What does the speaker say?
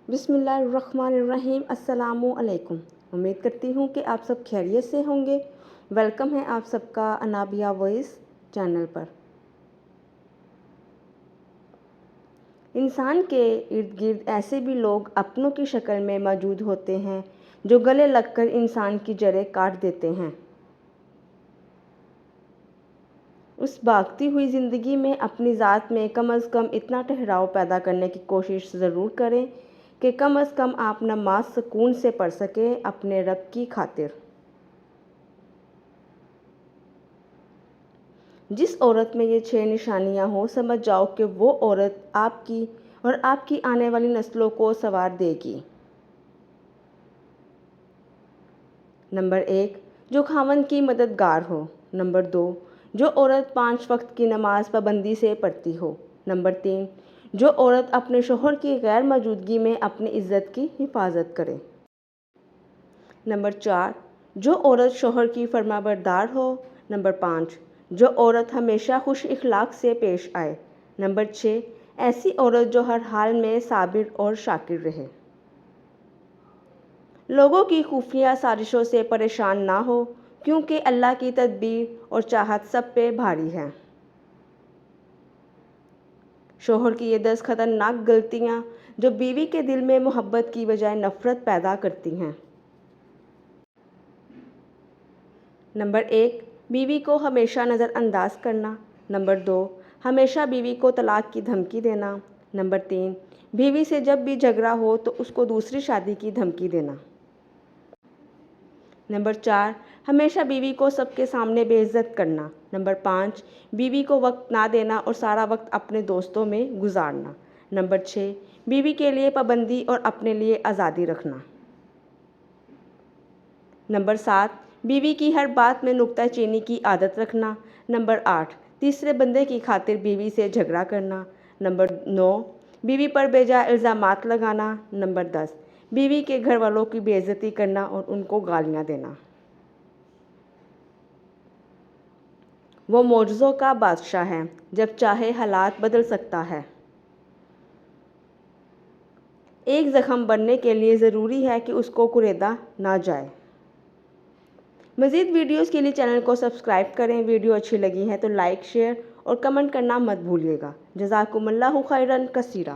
بسم اللہ الرحمن الرحیم۔ السلام علیکم۔ امید کرتی ہوں کہ آپ سب خیریت سے ہوں گے۔ ویلکم ہے آپ سب کا انابیہ وائس چینل پر۔ انسان کے ارد گرد ایسے بھی لوگ اپنوں کی شکل میں موجود ہوتے ہیں جو گلے لگ کر انسان کی جڑیں کاٹ دیتے ہیں۔ اس بھاگتی ہوئی زندگی میں اپنی ذات میں کم از کم اتنا ٹھہراؤ پیدا کرنے کی کوشش ضرور کریں کہ کم از کم آپ نماز سکون سے پڑھ سکیں اپنے رب کی خاطر۔ جس عورت میں یہ 6 نشانیاں ہوں، سمجھ جاؤ کہ وہ عورت آپ کی اور آپ کی آنے والی نسلوں کو سنوار دے گی۔ نمبر 1، جو خاوند کی مددگار ہو۔ نمبر 2، جو عورت 5 وقت کی نماز پابندی سے پڑھتی ہو۔ نمبر 3، جو عورت اپنے شوہر کی غیر موجودگی میں اپنی عزت کی حفاظت کرے۔ نمبر 4، جو عورت شوہر کی فرمانبردار ہو۔ نمبر 5، جو عورت ہمیشہ خوش اخلاق سے پیش آئے۔ نمبر 6، ایسی عورت جو ہر حال میں صابر اور شاکر رہے۔ لوگوں کی خفیہ سازشوں سے پریشان نہ ہو، کیونکہ اللہ کی تدبیر اور چاہت سب پہ بھاری ہے۔ شوہر کی یہ 10 خطرناک غلطیاں جو بیوی کے دل میں محبت کی بجائے نفرت پیدا کرتی ہیں۔ نمبر 1، بیوی کو ہمیشہ نظر انداز کرنا۔ نمبر 2، ہمیشہ بیوی کو طلاق کی دھمکی دینا۔ نمبر 3، بیوی سے جب بھی جھگڑا ہو تو اس کو دوسری شادی کی دھمکی دینا۔ نمبر 4، ہمیشہ بیوی کو سب کے سامنے بے عزت کرنا۔ نمبر 5، بیوی کو وقت نہ دینا اور سارا وقت اپنے دوستوں میں گزارنا۔ نمبر 6، بیوی کے لیے پابندی اور اپنے لیے آزادی رکھنا۔ نمبر 7، بیوی کی ہر بات میں نکتہ چینی کی عادت رکھنا۔ نمبر 8، تیسرے بندے کی خاطر بیوی سے جھگڑا کرنا۔ نمبر 9، بیوی پر بے جا الزامات لگانا۔ نمبر 10، بیوی کے گھر والوں کی بے عزتی کرنا اور ان کو گالیاں دینا۔ وہ معجزوں کا بادشاہ ہے، جب چاہے حالات بدل سکتا ہے۔ ایک زخم بڑھنے کے لیے ضروری ہے کہ اس کو کریدا نہ جائے۔ مزید ویڈیوز کے لیے چینل کو سبسکرائب کریں۔ ویڈیو اچھی لگی ہے تو لائک، شیئر اور کمنٹ کرنا مت بھولیے گا۔ جزاکم اللہ خیرا کثیرا۔